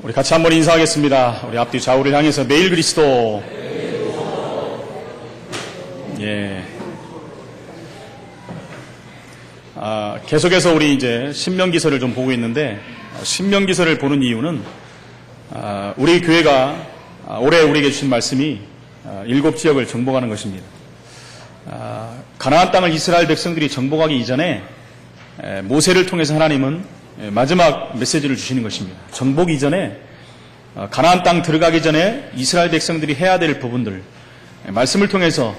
우리 같이 한번 인사하겠습니다. 우리 앞뒤 좌우를 향해서 매일 그리스도. 예. 계속해서 우리 이제 신명기서를 좀 보고 있는데, 신명기서를 보는 이유는 우리 교회가 올해 우리에게 주신 말씀이 7지역을 정복하는 것입니다. 가나안 땅을 이스라엘 백성들이 정복하기 이전에 모세를 통해서 하나님은 마지막 메시지를 주시는 것입니다. 정복 이전에 가나안 땅 들어가기 전에 이스라엘 백성들이 해야 될 부분들, 말씀을 통해서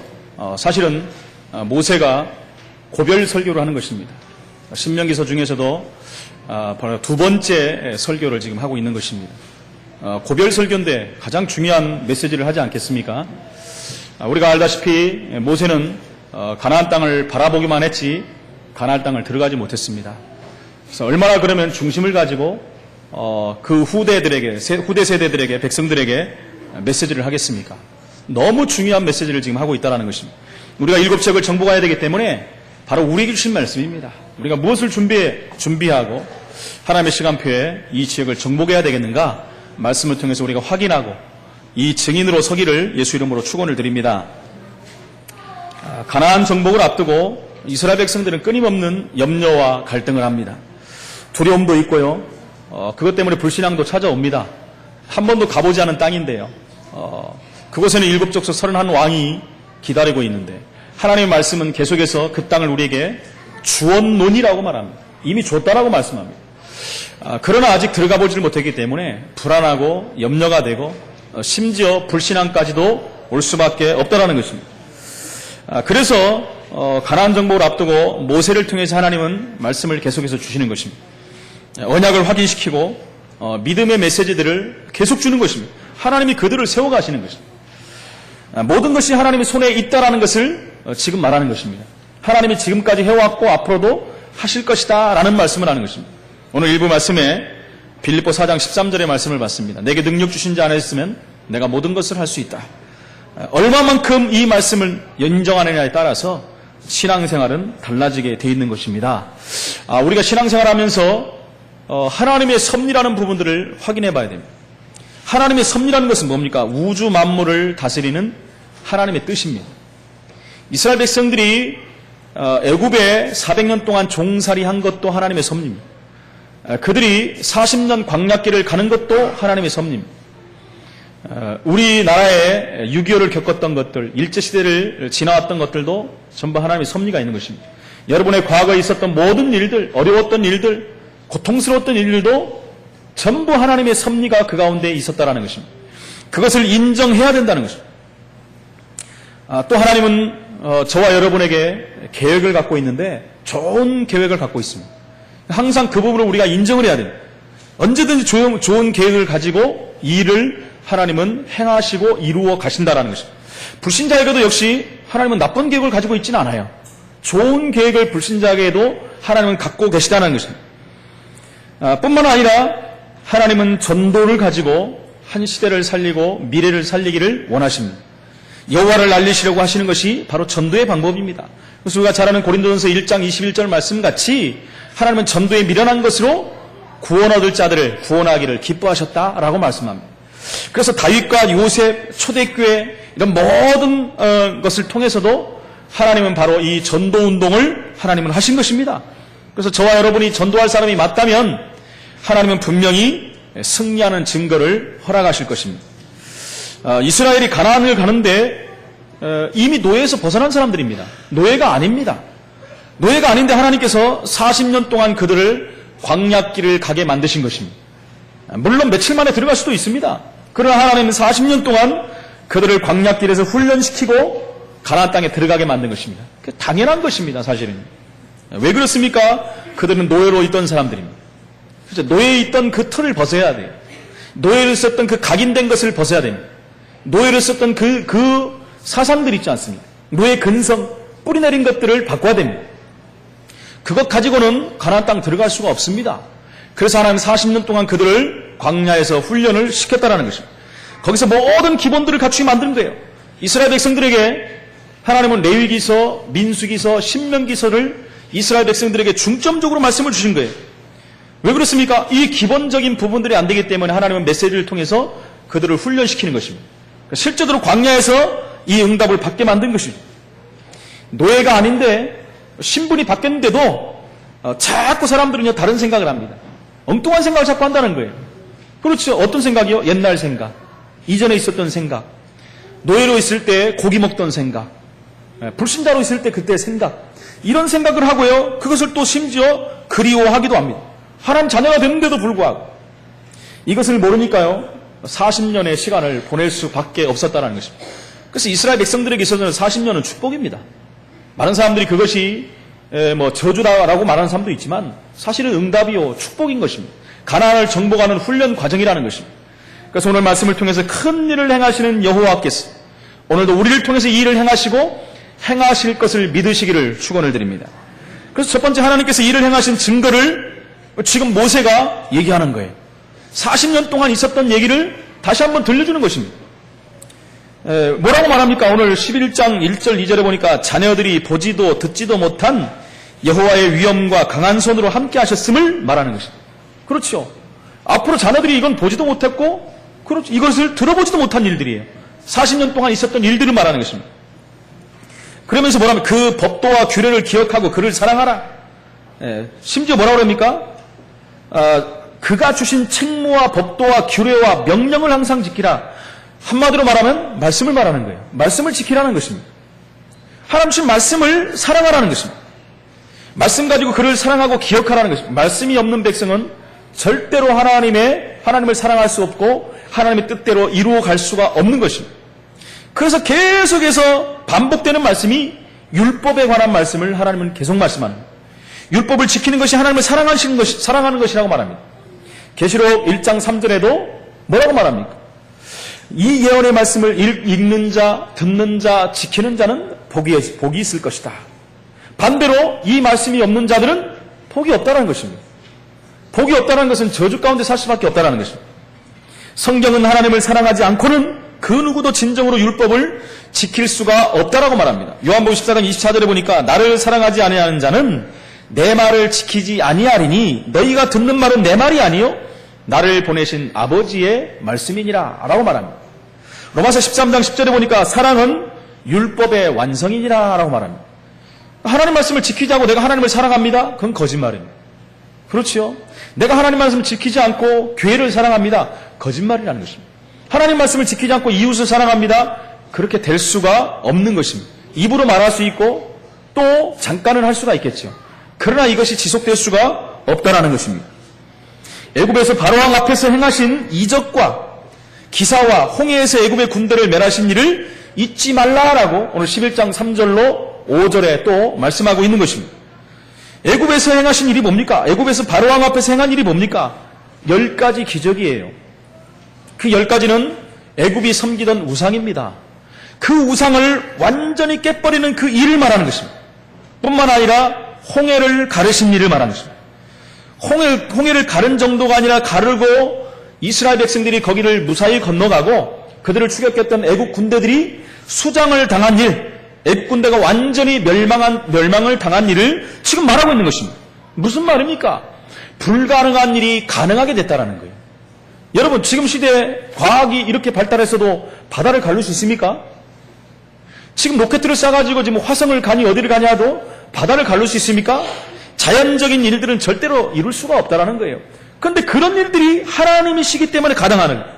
사실은 모세가 고별 설교를 하는 것입니다. 신명기서 중에서도 바로 두 번째 설교를 지금 하고 있는 것입니다. 고별 설교인데 가장 중요한 메시지를 하지 않겠습니까? 우리가 알다시피 모세는 가나안 땅을 바라보기만 했지 가나안 땅을 들어가지 못했습니다. 그래서 얼마나 그러면 중심을 가지고 그 후대 세대들에게, 백성들에게 메시지를 하겠습니까? 너무 중요한 메시지를 지금 하고 있다는 것입니다. 우리가 7지역을 정복해야 되기 때문에 바로 우리에게 주신 말씀입니다. 우리가 무엇을 준비하고 하나님의 시간표에 이 지역을 정복해야 되겠는가? 말씀을 통해서 우리가 확인하고 이 증인으로 서기를 예수 이름으로 축원을 드립니다. 가나안 정복을 앞두고 이스라엘 백성들은 끊임없는 염려와 갈등을 합니다. 두려움도 있고요. 그것 때문에 불신앙도 찾아옵니다. 한 번도 가보지 않은 땅인데요. 그곳에는 7족속 31왕이 기다리고 있는데 하나님의 말씀은 계속해서 그 땅을 우리에게 주었노니라고 말합니다. 이미 줬다라고 말씀합니다. 그러나 아직 들어가 보지를 못했기 때문에 불안하고 염려가 되고 심지어 불신앙까지도 올 수밖에 없다라는 것입니다. 그래서 가나안 정복을 앞두고 모세를 통해서 하나님은 말씀을 계속해서 주시는 것입니다. 언약을 확인시키고 믿음의 메시지들을 계속 주는 것입니다. 하나님이 그들을 세워가시는 것입니다. 모든 것이 하나님의 손에 있다라는 것을 지금 말하는 것입니다. 하나님이 지금까지 해왔고 앞으로도 하실 것이다 라는 말씀을 하는 것입니다. 오늘 일부 말씀에 빌립보 4장 13절의 말씀을 봤습니다. 내게 능력 주신 자 안에 있으면 내가 모든 것을 할 수 있다. 얼마만큼 이 말씀을 인정하느냐에 따라서 신앙생활은 달라지게 돼 있는 것입니다. 우리가 신앙생활하면서 하나님의 섭리라는 부분들을 확인해 봐야 됩니다. 하나님의 섭리라는 것은 뭡니까? 우주 만물을 다스리는 하나님의 뜻입니다. 이스라엘 백성들이 애굽에 400년 동안 종살이한 것도 하나님의 섭리입니다. 그들이 40년 광야길을 가는 것도 하나님의 섭리입니다. 우리나라에 6.25를 겪었던 것들, 일제시대를 지나왔던 것들도 전부 하나님의 섭리가 있는 것입니다. 여러분의 과거에 있었던 모든 일들, 어려웠던 일들, 고통스러웠던 일들도 전부 하나님의 섭리가 그 가운데 있었다는 것입니다. 그것을 인정해야 된다는 것입니다. 또 하나님은 저와 여러분에게 계획을 갖고 있는데 좋은 계획을 갖고 있습니다. 항상 그 부분을 우리가 인정을 해야 됩니다. 언제든지 좋은 계획을 가지고 일을 하나님은 행하시고 이루어 가신다는 것입니다. 불신자에게도 역시 하나님은 나쁜 계획을 가지고 있지는 않아요. 좋은 계획을 불신자에게도 하나님은 갖고 계시다는 것입니다. 뿐만 아니라 하나님은 전도를 가지고 한 시대를 살리고 미래를 살리기를 원하십니다. 여호와를 알리시려고 하시는 것이 바로 전도의 방법입니다. 그래서 우리가 잘 아는 고린도전서 1장 21절 말씀같이 하나님은 전도에 미련한 것으로 구원 얻을 자들을 구원하기를 기뻐하셨다라고 말씀합니다. 그래서 다윗과 요셉, 초대교회 이런 모든 것을 통해서도 하나님은 바로 이 전도운동을 하나님은 하신 것입니다. 그래서 저와 여러분이 전도할 사람이 맞다면 하나님은 분명히 승리하는 증거를 허락하실 것입니다. 이스라엘이 가나안을 가는데 이미 노예에서 벗어난 사람들입니다. 노예가 아닙니다. 노예가 아닌데 하나님께서 40년 동안 그들을 광야길을 가게 만드신 것입니다. 물론 며칠 만에 들어갈 수도 있습니다. 그러나 하나님은 40년 동안 그들을 광야길에서 훈련시키고 가나안 땅에 들어가게 만든 것입니다. 당연한 것입니다, 사실은. 왜 그렇습니까? 그들은 노예로 있던 사람들입니다. 그래서 노예에 있던 그 틀을 벗어야 돼요. 노예를 썼던 그 각인된 것을 벗어야 됩니다. 노예를 썼던 그 사상들 있지 않습니까? 노예 근성, 뿌리 내린 것들을 바꿔야 됩니다. 그것 가지고는 가나안 땅 들어갈 수가 없습니다. 그래서 하나님 40년 동안 그들을 광야에서 훈련을 시켰다라는 것입니다. 거기서 모든 기본들을 갖추게 만드는 거예요. 이스라엘 백성들에게 하나님은 레위기서, 민수기서, 신명기서를 이스라엘 백성들에게 중점적으로 말씀을 주신 거예요. 왜 그렇습니까? 이 기본적인 부분들이 안 되기 때문에 하나님은 메시지를 통해서 그들을 훈련시키는 것입니다. 실제로 광야에서 이 응답을 받게 만든 것입니다. 노예가 아닌데 신분이 바뀌었는데도 자꾸 사람들은요 다른 생각을 합니다. 엉뚱한 생각을 자꾸 한다는 거예요. 그렇죠. 어떤 생각이요? 옛날 생각, 이전에 있었던 생각, 노예로 있을 때 고기 먹던 생각, 불신자로 있을 때 그때 생각, 이런 생각을 하고요. 그것을 또 심지어 그리워하기도 합니다. 하나님 자녀가 됐는데도 불구하고 이것을 모르니까요 40년의 시간을 보낼 수밖에 없었다는 것입니다. 그래서 이스라엘 백성들에게 있어서는 40년은 축복입니다. 많은 사람들이 그것이 저주다라고 말하는 사람도 있지만 사실은 응답이요 축복인 것입니다. 가나안을 정복하는 훈련 과정이라는 것입니다. 그래서 오늘 말씀을 통해서 큰 일을 행하시는 여호와께서 오늘도 우리를 통해서 이 일을 행하시고 행하실 것을 믿으시기를 축원을 드립니다. 그래서 첫 번째 하나님께서 일을 행하신 증거를 지금 모세가 얘기하는 거예요. 40년 동안 있었던 얘기를 다시 한번 들려주는 것입니다. 뭐라고 말합니까? 오늘 11장 1절 2절에 보니까 자녀들이 보지도 듣지도 못한 여호와의 위엄과 강한 손으로 함께 하셨음을 말하는 것입니다. 그렇죠. 앞으로 자녀들이 이건 보지도 못했고 그렇죠. 이것을 들어보지도 못한 일들이에요. 40년 동안 있었던 일들을 말하는 것입니다. 그러면서 뭐라면 그 법도와 규례를 기억하고 그를 사랑하라. 심지어 뭐라고 합니까? 그가 주신 책무와 법도와 규례와 명령을 항상 지키라. 한마디로 말하면 말씀을 말하는 거예요. 말씀을 지키라는 것입니다. 하나님 주신 말씀을 사랑하라는 것입니다. 말씀 가지고 그를 사랑하고 기억하라는 것입니다. 말씀이 없는 백성은 절대로 하나님을 사랑할 수 없고 하나님의 뜻대로 이루어갈 수가 없는 것입니다. 그래서 계속해서 반복되는 말씀이 율법에 관한 말씀을 하나님은 계속 말씀하는 거예요. 율법을 지키는 것이 하나님을 사랑하는 것이라고 말합니다. 계시록 1장 3절에도 뭐라고 말합니까? 이 예언의 말씀을 읽는 자, 듣는 자, 지키는 자는 복이 있을 것이다. 반대로 이 말씀이 없는 자들은 복이 없다는 것입니다. 복이 없다는 것은 저주 가운데 살 수밖에 없다는 것입니다. 성경은 하나님을 사랑하지 않고는 그 누구도 진정으로 율법을 지킬 수가 없다라고 말합니다. 요한복음 14장 24절에 보니까 나를 사랑하지 아니하는 자는 내 말을 지키지 아니하리니 너희가 듣는 말은 내 말이 아니요 나를 보내신 아버지의 말씀이니라 라고 말합니다. 로마서 13장 10절에 보니까 사랑은 율법의 완성이니라 라고 말합니다. 하나님 말씀을 지키자고 내가 하나님을 사랑합니다. 그건 거짓말입니다. 그렇죠? 내가 하나님 말씀을 지키지 않고 교회를 사랑합니다. 거짓말이라는 것입니다. 하나님 말씀을 지키지 않고 이웃을 사랑합니다. 그렇게 될 수가 없는 것입니다. 입으로 말할 수 있고 또 잠깐은 할 수가 있겠죠. 그러나 이것이 지속될 수가 없다는 것입니다. 애굽에서 바로왕 앞에서 행하신 이적과 기사와 홍해에서 애굽의 군대를 멸하신 일을 잊지 말라라고 오늘 11장 3절로 5절에 또 말씀하고 있는 것입니다. 애굽에서 행하신 일이 뭡니까? 애굽에서 바로왕 앞에서 행한 일이 뭡니까? 10가지 기적이에요. 그 10가지는 애굽이 섬기던 우상입니다. 그 우상을 완전히 깨버리는 그 일을 말하는 것입니다. 뿐만 아니라 홍해를 가르신 일을 말하는 것입니다. 홍해를 가른 정도가 아니라 가르고 이스라엘 백성들이 거기를 무사히 건너가고 그들을 추격했던 애국 군대들이 수장을 당한 일, 애국 군대가 완전히 멸망을 당한 일을 지금 말하고 있는 것입니다. 무슨 말입니까? 불가능한 일이 가능하게 됐다는 거예요. 여러분 지금 시대에 과학이 이렇게 발달했어도 바다를 가를 수 있습니까? 지금 로켓을 쏴가지고 지금 화성을 가니 어디를 가냐도 바다를 가를 수 있습니까? 자연적인 일들은 절대로 이룰 수가 없다는 거예요. 그런데 그런 일들이 하나님이시기 때문에 가능하는 거예요.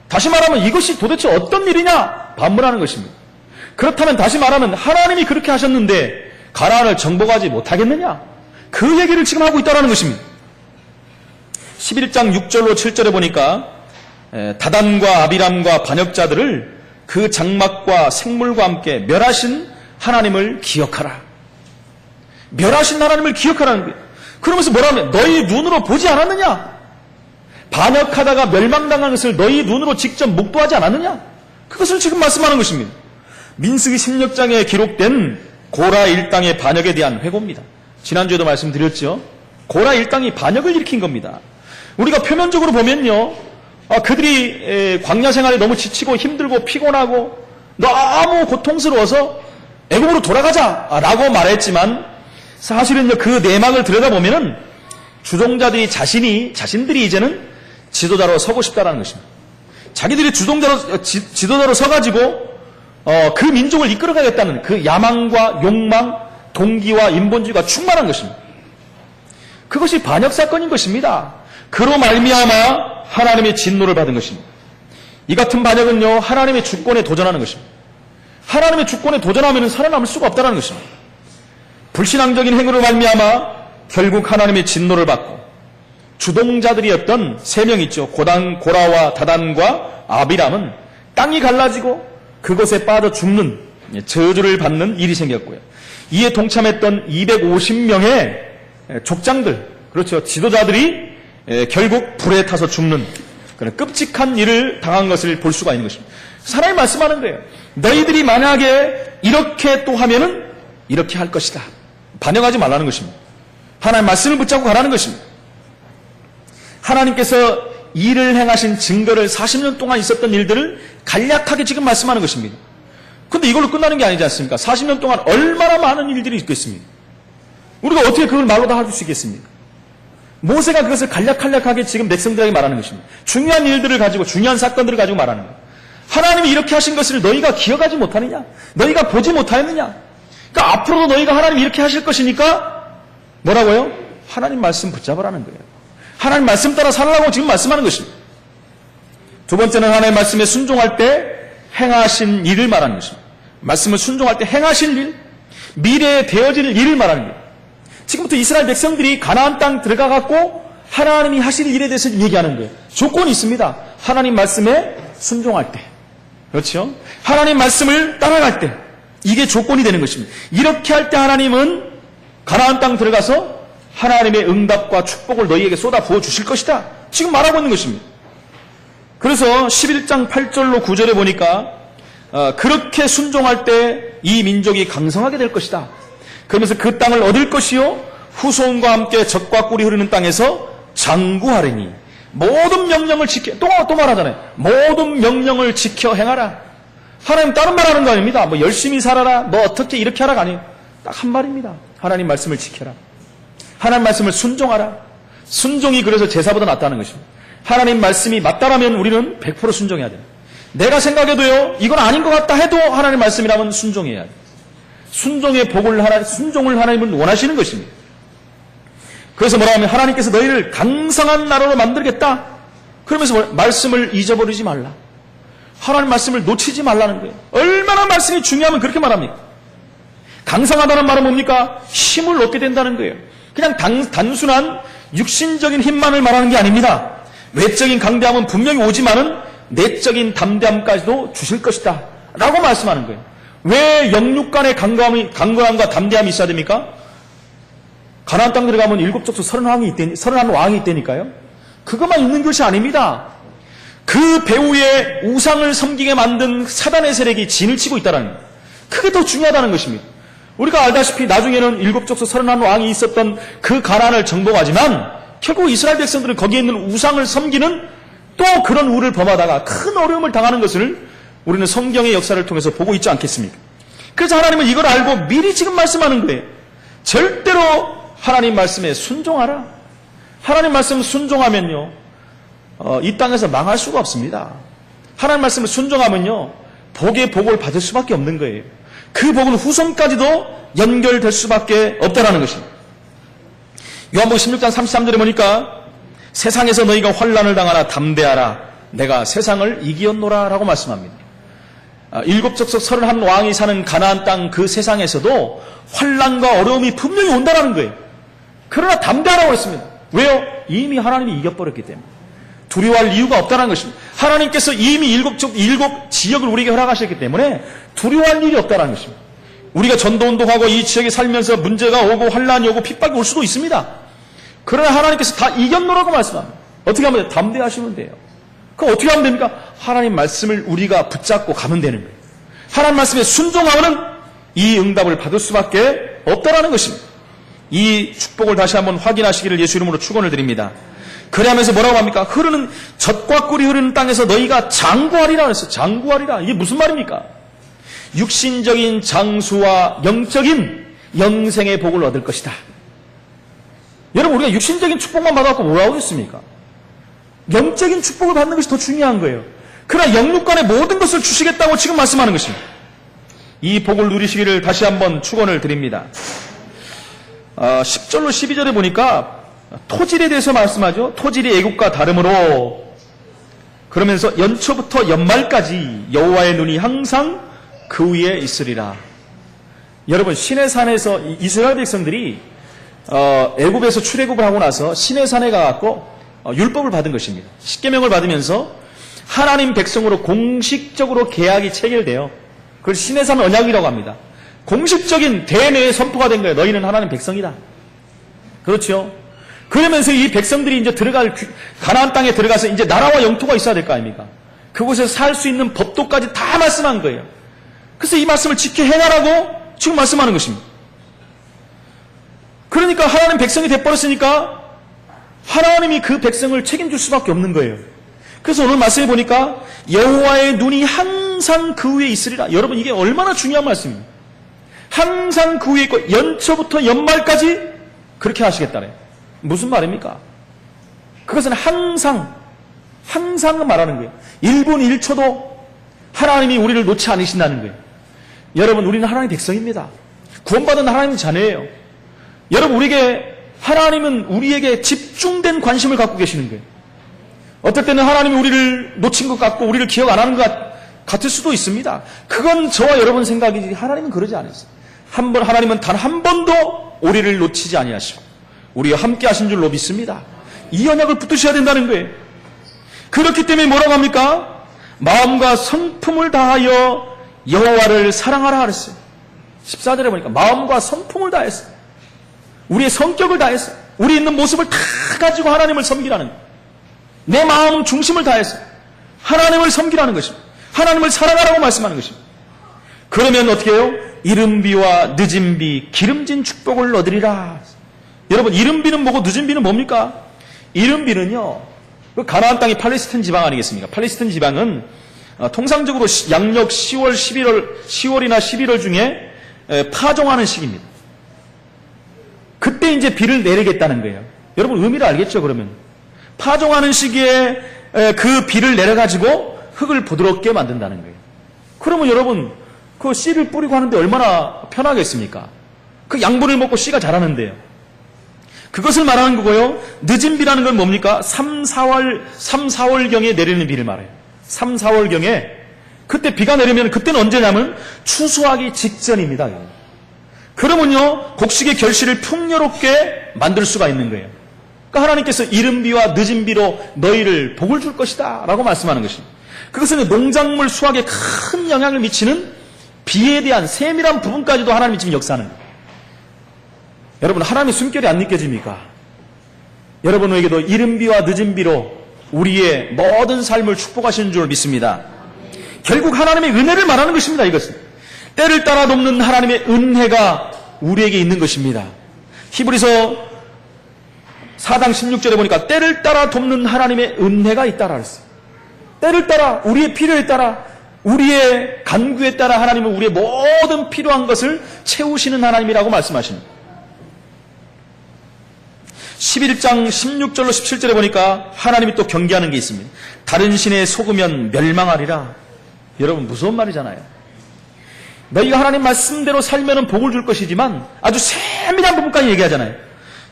다시 말하면 이것이 도대체 어떤 일이냐? 반문하는 것입니다. 그렇다면 다시 말하면 하나님이 그렇게 하셨는데 가나안을 정복하지 못하겠느냐? 그 얘기를 지금 하고 있다는 것입니다. 11장 6절로 7절에 보니까 다단과 아비람과 반역자들을 그 장막과 생물과 함께 멸하신 하나님을 기억하라. 멸하신 하나님을 기억하라는 거예요. 그러면서 뭐라면 너희 눈으로 보지 않았느냐? 반역하다가 멸망당한 것을 너희 눈으로 직접 목도하지 않았느냐? 그것을 지금 말씀하는 것입니다. 민수기 16장에 기록된 고라 일당의 반역에 대한 회고입니다. 지난주에도 말씀드렸죠. 고라 일당이 반역을 일으킨 겁니다. 우리가 표면적으로 보면요, 그들이 광야 생활에 너무 지치고 힘들고 피곤하고 너무 고통스러워서 애굽으로 돌아가자라고 말했지만 사실은요 그 내막을 들여다보면은 주동자들이 자신들이 이제는 지도자로 서고 싶다라는 것입니다. 자기들이 지도자로 서가지고 그 민족을 이끌어가겠다는 그 야망과 욕망, 동기와 인본주의가 충만한 것입니다. 그것이 반역 사건인 것입니다. 그로 말미암아 하나님의 진노를 받은 것입니다. 이 같은 반역은요, 하나님의 주권에 도전하는 것입니다. 하나님의 주권에 도전하면 살아남을 수가 없다는 것입니다. 불신앙적인 행위로 말미암아 결국 하나님의 진노를 받고 주동자들이었던 세 명 있죠. 고라와 다단과 아비람은 땅이 갈라지고 그것에 빠져 죽는 저주를 받는 일이 생겼고요. 이에 동참했던 250명의 족장들, 그렇죠. 지도자들이 결국 불에 타서 죽는 그런 끔찍한 일을 당한 것을 볼 수가 있는 것입니다. 하나님 말씀하는 거예요. 너희들이 만약에 이렇게 또 하면은 이렇게 할 것이다. 반역하지 말라는 것입니다. 하나님 말씀을 붙잡고 가라는 것입니다. 하나님께서 일을 행하신 증거를 40년 동안 있었던 일들을 간략하게 지금 말씀하는 것입니다. 근데 이걸로 끝나는 게 아니지 않습니까? 40년 동안 얼마나 많은 일들이 있겠습니까? 우리가 어떻게 그걸 말로 다 할 수 있겠습니까? 모세가 그것을 간략하게 지금 백성들에게 말하는 것입니다. 중요한 일들을 가지고, 중요한 사건들을 가지고 말하는 거예요. 하나님이 이렇게 하신 것을 너희가 기억하지 못하느냐? 너희가 보지 못하였느냐? 그러니까 앞으로도 너희가 하나님이 이렇게 하실 것이니까 뭐라고요? 하나님 말씀 붙잡으라는 거예요. 하나님 말씀 따라 살라고 지금 말씀하는 것입니다. 두 번째는 하나님의 말씀에 순종할 때 행하신 일을 말하는 것입니다. 말씀을 순종할 때 행하실 일, 미래에 되어질 일을 말하는 거예요. 지금부터 이스라엘 백성들이 가나안 땅 들어가갖고 하나님이 하실 일에 대해서 얘기하는 거예요. 조건이 있습니다. 하나님 말씀에 순종할 때, 그렇죠? 하나님 말씀을 따라갈 때, 이게 조건이 되는 것입니다. 이렇게 할 때 하나님은 가나안 땅 들어가서 하나님의 응답과 축복을 너희에게 쏟아 부어 주실 것이다. 지금 말하고 있는 것입니다. 그래서 11장 8절로 9절에 보니까 그렇게 순종할 때 이 민족이 강성하게 될 것이다. 그러면서 그 땅을 얻을 것이요 후손과 함께 젖과 꿀이 흐르는 땅에서 장구하리니 모든 명령을 지켜, 또 말하잖아요. 모든 명령을 지켜 행하라. 하나님 다른 말 하는 거 아닙니다. 뭐 열심히 살아라, 뭐 어떻게 이렇게 하라가 아니에요. 딱 한 말입니다. 하나님 말씀을 지켜라. 하나님 말씀을 순종하라. 순종이 그래서 제사보다 낫다는 것입니다. 하나님 말씀이 맞다라면 우리는 100% 순종해야 돼요. 내가 생각해도요, 이건 아닌 것 같다 해도 하나님 말씀이라면 순종해야 돼요. 순종의 순종을 하나님은 원하시는 것입니다. 그래서 뭐라 하면 하나님께서 너희를 강성한 나라로 만들겠다. 그러면서 말씀을 잊어버리지 말라. 하나님 말씀을 놓치지 말라는 거예요. 얼마나 말씀이 중요하면 그렇게 말합니까? 강성하다는 말은 뭡니까? 힘을 얻게 된다는 거예요. 그냥 단순한 육신적인 힘만을 말하는 게 아닙니다. 외적인 강대함은 분명히 오지만은 내적인 담대함까지도 주실 것이다 라고 말씀하는 거예요. 왜 영육 간의 강건함과 담대함이 있어야 됩니까? 가나안 땅 들어가면 7족속 31왕이 있다니까요. 그것만 있는 것이 아닙니다. 그 배후에 우상을 섬기게 만든 사단의 세력이 진을 치고 있다는 거예요. 그게 더 중요하다는 것입니다. 우리가 알다시피 나중에는 7족속 31왕이 있었던 그 가나안을 정복하지만 결국 이스라엘 백성들은 거기에 있는 우상을 섬기는 또 그런 우를 범하다가 큰 어려움을 당하는 것을 우리는 성경의 역사를 통해서 보고 있지 않겠습니까? 그래서 하나님은 이걸 알고 미리 지금 말씀하는 거예요. 절대로 하나님 말씀에 순종하라. 하나님 말씀 순종하면요, 이 땅에서 망할 수가 없습니다. 하나님 말씀을 순종하면요, 복의 복을 받을 수밖에 없는 거예요. 그 복은 후손까지도 연결될 수밖에 없다라는 것입니다. 요한복음 16장 33절에 보니까 세상에서 너희가 환난을 당하나 담대하라. 내가 세상을 이기었노라 라고 말씀합니다. 7족속 31왕이 사는 가나안 땅 그 세상에서도 환난과 어려움이 분명히 온다라는 거예요. 그러나 담대하라고 했습니다. 왜요? 이미 하나님이 이겨버렸기 때문에. 두려워할 이유가 없다는 것입니다. 하나님께서 이미 7 지역을 우리에게 허락하셨기 때문에 두려워할 일이 없다는 것입니다. 우리가 전도운동하고 이 지역에 살면서 문제가 오고 환난이 오고 핍박이 올 수도 있습니다. 그러나 하나님께서 다 이겼노라고 말씀합니다. 어떻게 하면 돼요? 담대하시면 돼요. 그럼 어떻게 하면 됩니까? 하나님 말씀을 우리가 붙잡고 가면 되는 거예요. 하나님 말씀에 순종하면 이 응답을 받을 수밖에 없다라는 것입니다. 이 축복을 다시 한번 확인하시기를 예수 이름으로 축원을 드립니다. 그래하면서 뭐라고 합니까? 흐르는 젖과 꿀이 흐르는 땅에서 너희가 장구하리라 그랬어요. 장구하리라. 이게 무슨 말입니까? 육신적인 장수와 영적인 영생의 복을 얻을 것이다. 여러분, 우리가 육신적인 축복만 받아갖고 뭐라고 하겠습니까? 영적인 축복을 받는 것이 더 중요한 거예요. 그러나 영육간의 모든 것을 주시겠다고 지금 말씀하는 것입니다. 이 복을 누리시기를 다시 한번 축원을 드립니다. 10절로 12절에 보니까 토질에 대해서 말씀하죠. 토질이 애국과 다름으로, 그러면서 연초부터 연말까지 여호와의 눈이 항상 그 위에 있으리라. 여러분, 시내산에서 이스라엘 백성들이 애굽에서 출애굽을 하고 나서 시내산에 가갖고 율법을 받은 것입니다. 십계명을 받으면서 하나님 백성으로 공식적으로 계약이 체결돼요. 그걸 시내산 언약이라고 합니다. 공식적인 대내에 선포가 된 거예요. 너희는 하나님 백성이다. 그렇죠? 그러면서 이 백성들이 이제 가나안 땅에 들어가서 이제 나라와 영토가 있어야 될 거 아닙니까? 그곳에서 살 수 있는 법도까지 다 말씀한 거예요. 그래서 이 말씀을 지켜 행하라고 지금 말씀하는 것입니다. 그러니까 하나님 백성이 돼버렸으니까 하나님이 그 백성을 책임질 수밖에 없는 거예요. 그래서 오늘 말씀해 보니까 여호와의 눈이 항상 그 위에 있으리라. 여러분, 이게 얼마나 중요한 말씀입니다. 항상 그 위에 있고 연초부터 연말까지 그렇게 하시겠다네요. 무슨 말입니까? 그것은 항상을 말하는 거예요. 1분 1초도 하나님이 우리를 놓지 않으신다는 거예요. 여러분, 우리는 하나님의 백성입니다. 구원받은 하나님의 자녀예요. 여러분, 하나님은 우리에게 집중된 관심을 갖고 계시는 거예요. 어떨 때는 하나님이 우리를 놓친 것 같고 우리를 기억 안 하는 것 같을 수도 있습니다. 그건 저와 여러분 생각이지 하나님은 그러지 않으세요. 하나님은 단 한 번도 우리를 놓치지 아니하시고 우리와 함께 하신 줄로 믿습니다. 이 언약을 붙드셔야 된다는 거예요. 그렇기 때문에 뭐라고 합니까? 마음과 성품을 다하여 여호와를 사랑하라 그랬어요. 14절에 보니까 마음과 성품을 다했어요. 우리의 성격을 다했어요. 우리 있는 모습을 다 가지고 하나님을 섬기라는 거예요. 내 마음 중심을 다해서 하나님을 섬기라는 것입니다. 하나님을 사랑하라고 말씀하는 것입니다. 그러면 어떻게 해요? 이른비와 늦은비, 기름진 축복을 얻으리라. 여러분, 이른비는 뭐고 늦은비는 뭡니까? 이른비는요, 그 가나안 땅이 팔레스타인 지방 아니겠습니까? 팔레스타인 지방은 통상적으로 양력 10월이나 11월 중에 파종하는 시기입니다. 그때 이제 비를 내리겠다는 거예요. 여러분, 의미를 알겠죠, 그러면? 파종하는 시기에 그 비를 내려가지고 흙을 부드럽게 만든다는 거예요. 그러면 여러분, 그 씨를 뿌리고 하는데 얼마나 편하겠습니까? 그 양분을 먹고 씨가 자라는데요. 그것을 말하는 거고요. 늦은 비라는 건 뭡니까? 3, 4월경에 내리는 비를 말해요. 3, 4월경에 그때 비가 내리면 그때는 언제냐면 추수하기 직전입니다. 그러면요, 곡식의 결실을 풍요롭게 만들 수가 있는 거예요. 그러니까 하나님께서 이른 비와 늦은 비로 너희를 복을 줄 것이다 라고 말씀하는 것입니다. 그것은 농작물 수확에 큰 영향을 미치는 비에 대한 세밀한 부분까지도 하나님이 지금 역사하는 거예요. 여러분, 하나님의 숨결이 안 느껴집니까? 여러분에게도 이른 비와 늦은 비로 우리의 모든 삶을 축복하시는 줄 믿습니다. 결국 하나님의 은혜를 말하는 것입니다. 이것은 때를 따라 돕는 하나님의 은혜가 우리에게 있는 것입니다. 히브리서 4장 16절에 보니까 때를 따라 돕는 하나님의 은혜가 있다라 그랬어요. 때를 따라, 우리의 필요에 따라, 우리의 간구에 따라 하나님은 우리의 모든 필요한 것을 채우시는 하나님이라고 말씀하십니다. 11장 16절로 17절에 보니까 하나님이 또 경계하는 게 있습니다. 다른 신에 속으면 멸망하리라. 여러분, 무서운 말이잖아요. 너희가 하나님 말씀대로 살면 복을 줄 것이지만 아주 세밀한 부분까지 얘기하잖아요.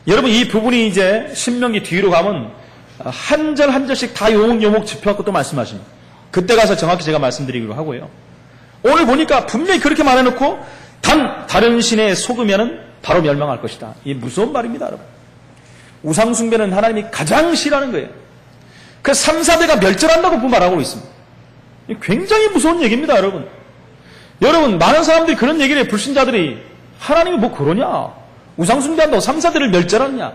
여러분, 이 부분이 이제 신명기 뒤로 가면 한 절 한 절씩 다 요목요목 짚어갖고 또 말씀하십니다. 그때 가서 정확히 제가 말씀드리기로 하고요. 오늘 보니까 분명히 그렇게 말해놓고 다른 신에 속으면 바로 멸망할 것이다. 이게 무서운 말입니다, 여러분. 우상숭배는 하나님이 가장 싫어하는 거예요. 그 3, 4대가 멸절한다고 말하고 있습니다. 굉장히 무서운 얘기입니다, 여러분. 여러분, 많은 사람들이 그런 얘기를 해요. 불신자들이 하나님이 뭐 그러냐? 우상숭배한다고 3, 4대를 멸절하느냐?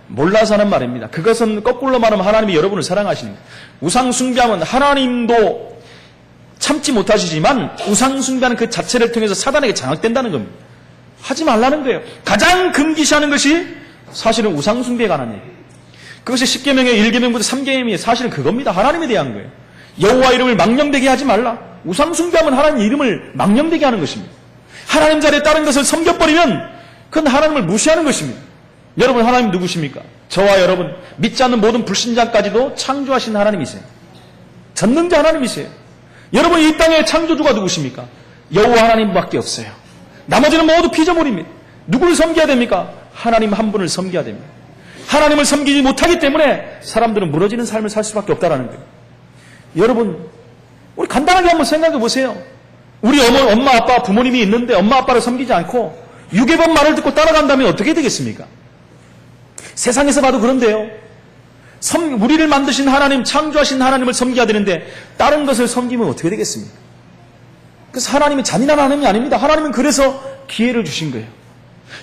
몰라서 하는 말입니다. 그것은 거꾸로 말하면 하나님이 여러분을 사랑하시는 거예요. 우상숭배하면 하나님도 참지 못하시지만 우상숭배하는 그 자체를 통해서 사단에게 장악된다는 겁니다. 하지 말라는 거예요. 가장 금기시하는 것이 사실은 우상숭배에 관한 얘기예요. 그것이 10계명의 1계명부터 3계명이 사실은 그겁니다. 하나님에 대한 거예요. 여호와 이름을 망령되게 하지 말라. 우상숭배하면 하나님 이름을 망령되게 하는 것입니다. 하나님 자리에 다른 것을 섬겨버리면 그건 하나님을 무시하는 것입니다. 여러분, 하나님 누구십니까? 저와 여러분, 믿지 않는 모든 불신자까지도 창조하신 하나님이세요. 전능자 하나님이세요. 여러분, 이 땅의 창조주가 누구십니까? 여호와 하나님밖에 없어요. 나머지는 모두 피조물입니다. 누구를 섬겨야 됩니까? 하나님 한 분을 섬겨야 됩니다. 하나님을 섬기지 못하기 때문에 사람들은 무너지는 삶을 살 수밖에 없다는 거예요. 여러분, 우리 간단하게 한번 생각해 보세요. 우리 엄마, 아빠, 부모님이 있는데 엄마, 아빠를 섬기지 않고 유괴범 말을 듣고 따라간다면 어떻게 되겠습니까? 세상에서 봐도 그런데요. 우리를 만드신 하나님, 창조하신 하나님을 섬겨야 되는데 다른 것을 섬기면 어떻게 되겠습니까? 그래서 하나님이 잔인한 하나님이 아닙니다. 하나님은 그래서 기회를 주신 거예요.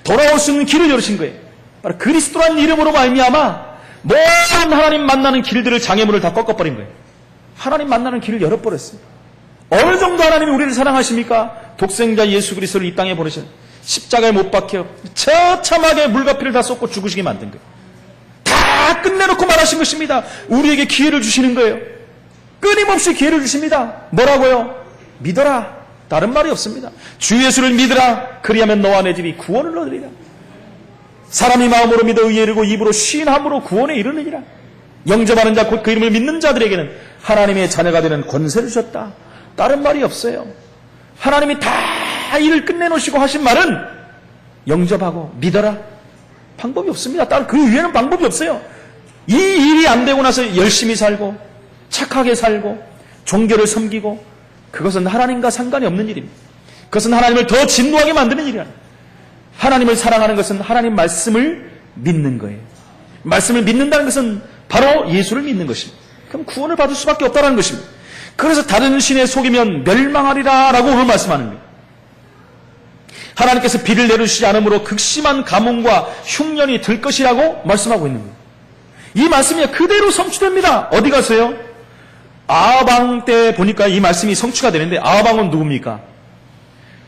돌아올 수 있는 길을 열으신 거예요. 바로 그리스도라는 이름으로 말미암아 모든 하나님 만나는 길들을, 장애물을 다 꺾어버린 거예요. 하나님 만나는 길을 열어버렸어요. 어느 정도 하나님이 우리를 사랑하십니까? 독생자 예수 그리스도를 이 땅에 보내신, 십자가에 못 박혀 처참하게 물과 피를 다 쏟고 죽으시게 만든 거예요. 다 끝내놓고 말하신 것입니다. 우리에게 기회를 주시는 거예요. 끊임없이 기회를 주십니다. 뭐라고요? 믿어라. 다른 말이 없습니다. 주 예수를 믿으라. 그리하면 너와 내 집이 구원을 얻으리라. 사람이 마음으로 믿어 의에 이르고 입으로 시인함으로 구원에 이르느니라. 영접하는 자 곧 그 이름을 믿는 자들에게는 하나님의 자녀가 되는 권세를 주셨다. 다른 말이 없어요. 하나님이 다 일을 끝내놓으시고 하신 말은 영접하고 믿어라. 방법이 없습니다. 그 위에는 방법이 없어요. 이 일이 안 되고 나서 열심히 살고 착하게 살고 종교를 섬기고, 그것은 하나님과 상관이 없는 일입니다. 그것은 하나님을 더 진노하게 만드는 일이야. 하나님을 사랑하는 것은 하나님 말씀을 믿는 거예요. 말씀을 믿는다는 것은 바로 예수를 믿는 것입니다. 그럼 구원을 받을 수밖에 없다는 것입니다. 그래서 다른 신에 속이면 멸망하리라 라고 오늘 말씀하는 거예요. 하나님께서 비를 내려주시지 않으므로 극심한 가뭄과 흉년이 들 것이라고 말씀하고 있는 거예요. 이 말씀이 그대로 성취됩니다. 어디 가서요? 아방 때 보니까 이 말씀이 성취가 되는데, 아방은 누굽니까?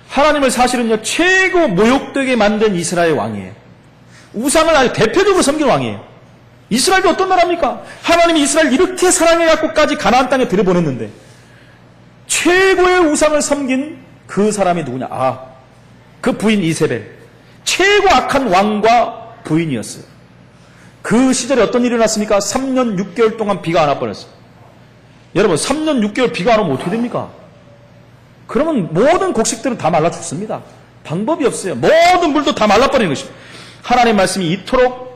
하나님을 사실은요 최고 모욕되게 만든 이스라엘 왕이에요. 우상을 아주 대표적으로 섬긴 왕이에요. 이스라엘이 어떤 나라입니까? 하나님이 이스라엘 이렇게 사랑해갖고까지 가나안 땅에 들여보냈는데 최고의 우상을 섬긴 그 사람이 누구냐? 그 부인 이세벨. 최고 악한 왕과 부인이었어요. 그 시절에 어떤 일이 일어났습니까? 3년 6개월 동안 비가 안 와버렸어요. 여러분, 3년 6개월 비가 안 오면 어떻게 됩니까? 그러면 모든 곡식들은 다 말라 죽습니다. 방법이 없어요. 모든 물도 다 말라버리는 것입니다. 하나님의 말씀이 이토록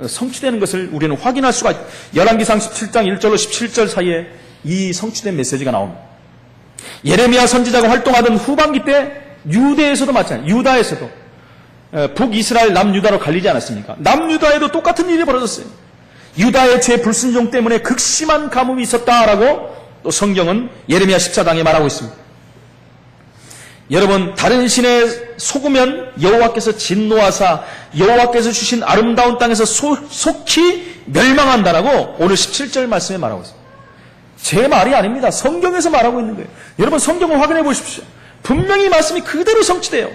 성취되는 것을 우리는 확인할 수가 있어요. 열왕기상 17장 1절로 17절 사이에 이 성취된 메시지가 나옵니다. 예레미야 선지자가 활동하던 후반기 때 유대에서도 마찬가지예요. 유다에서도 북이스라엘 남유다로 갈리지 않았습니까? 남유다에도 똑같은 일이 벌어졌어요. 유다의 죄 불순종 때문에 극심한 가뭄이 있었다라고 또 성경은 예레미야 14장에 말하고 있습니다. 여러분, 다른 신에 속으면 여호와께서 진노하사 여호와께서 주신 아름다운 땅에서 속히 멸망한다라고 오늘 17절 말씀에 말하고 있습니다. 제 말이 아닙니다. 성경에서 말하고 있는 거예요. 여러분, 성경을 확인해 보십시오. 분명히 말씀이 그대로 성취돼요.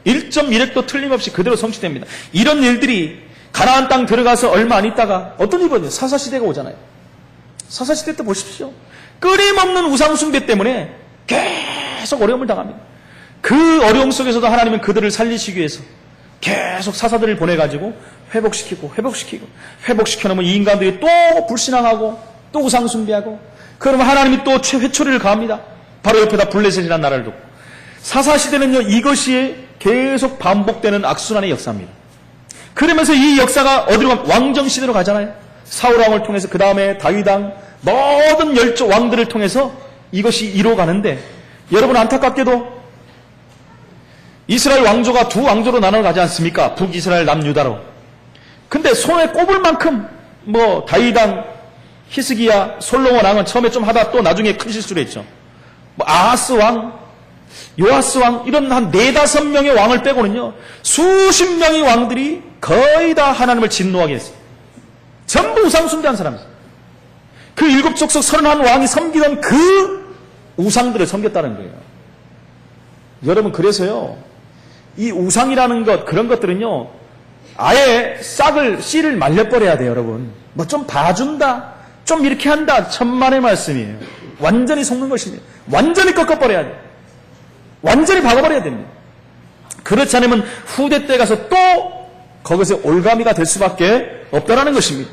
1.1획도 틀림없이 그대로 성취됩니다. 이런 일들이 가나안 땅 들어가서 얼마 안 있다가 어떤 일이 벌어져요? 사사시대가 오잖아요. 사사시대 때 보십시오. 끊임없는 우상숭배 때문에 계속 어려움을 당합니다. 그 어려움 속에서도 하나님은 그들을 살리시기 위해서 계속 사사들을 보내가지고 회복시켜놓으면 이 인간들이 또 불신앙하고 또 우상숭배하고, 그러면 하나님이 또 회초리를 가합니다. 바로 옆에다 블레셋이라는 나라를 두고. 사사시대는요 이것이 계속 반복되는 악순환의 역사입니다. 그러면서 이 역사가 어디로 가면 왕정시대로 가잖아요. 사울왕을 통해서 그 다음에 다윗왕, 모든 열조 왕들을 통해서 이것이 이루어가는데, 여러분 안타깝게도 이스라엘 왕조가 두 왕조로 나눠가지 않습니까? 북이스라엘 남유다로. 근데 손에 꼽을 만큼 다윗왕, 히스기야, 솔로몬 왕은 처음에 좀 하다 또 나중에 큰 실수를 했죠. 아하스 왕, 요아스 왕, 이런 한 4-5명의 왕을 빼고는요 수십 명의 왕들이 거의 다 하나님을 진노하게 했어요. 전부 우상숭배한 사람이에요. 그 7족속 31왕이 섬기던 그 우상들을 섬겼다는 거예요. 여러분, 그래서요 이 우상이라는 것, 그런 것들은요 아예 씨를 말려버려야 돼요. 여러분, 좀 봐준다, 좀 이렇게 한다, 천만의 말씀이에요. 완전히 속는 것입니다. 완전히 꺾어버려야 돼요. 완전히 박아버려야 됩니다. 그렇지 않으면 후대 때 가서 또 거기서 올가미가 될 수밖에 없다라는 것입니다.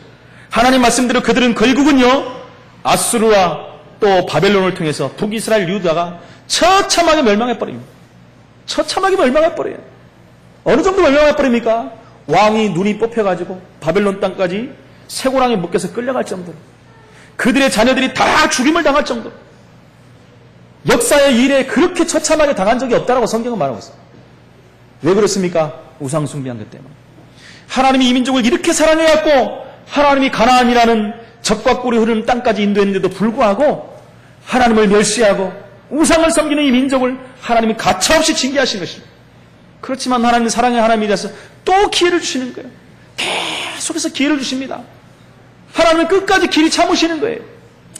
하나님 말씀대로 그들은 결국은요, 아수르와 또 바벨론을 통해서 북이스라엘 유다가 처참하게 멸망해버립니다. 처참하게 멸망해버려요. 어느 정도 멸망해버립니까? 왕이 눈이 뽑혀가지고 바벨론 땅까지 쇠고랑에 묶여서 끌려갈 정도로, 그들의 자녀들이 다 죽임을 당할 정도로, 역사의 일에 그렇게 처참하게 당한 적이 없다라고 성경은 말하고 있어요. 왜 그렇습니까? 우상 숭배한 것 때문에. 하나님이 이 민족을 이렇게 사랑해왔고 하나님이 가나안이라는 적과 꿀이 흐르는 땅까지 인도했는데도 불구하고 하나님을 멸시하고 우상을 섬기는 이 민족을 하나님이 가차없이 징계하신 것입니다. 그렇지만 하나님은 사랑의 하나님이라서 또 기회를 주시는 거예요. 계속해서 기회를 주십니다. 하나님은 끝까지 길이 참으시는 거예요.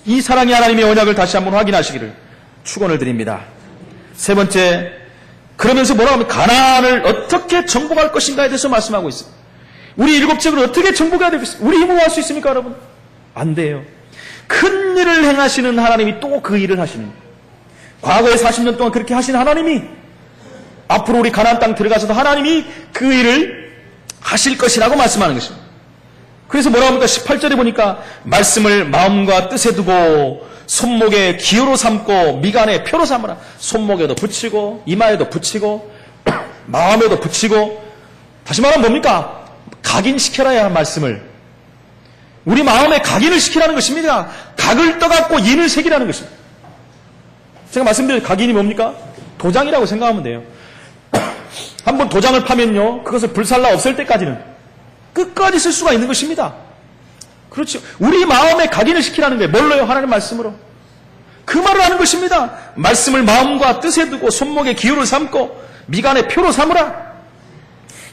이 사랑의 하나님의 언약을 다시 한번 확인하시기를 축원을 드립니다. 세 번째, 그러면서 뭐라고 하면 가나안을 어떻게 정복할 것인가에 대해서 말씀하고 있습니다. 우리 일곱 지역을 어떻게 정복해야 되겠습니까? 우리 힘으로 할 수 있습니까, 여러분? 안 돼요. 큰 일을 행하시는 하나님이 또 그 일을 하시는 거예요. 과거에 40년 동안 그렇게 하신 하나님이 앞으로 우리 가나안 땅 들어가서도 하나님이 그 일을 하실 것이라고 말씀하는 것입니다. 그래서 뭐라고 합니까? 18절에 보니까 말씀을 마음과 뜻에 두고 손목에 기호로 삼고 미간에 표로 삼으라. 손목에도 붙이고 이마에도 붙이고 마음에도 붙이고, 다시 말하면 뭡니까? 각인시켜라야 하는 말씀을 우리 마음에 각인을 시키라는 것입니다. 각을 떠갖고 인을 새기라는 것입니다. 제가 말씀드린 각인이 뭡니까? 도장이라고 생각하면 돼요. 한번 도장을 파면요, 그것을 불살라 없앨 때까지는 끝까지 쓸 수가 있는 것입니다. 그렇죠. 우리 마음에 각인을 시키라는 거예요. 뭘로요? 하나님 말씀으로. 그 말을 하는 것입니다. 말씀을 마음과 뜻에 두고 손목에 기호를 삼고 미간에 표로 삼으라.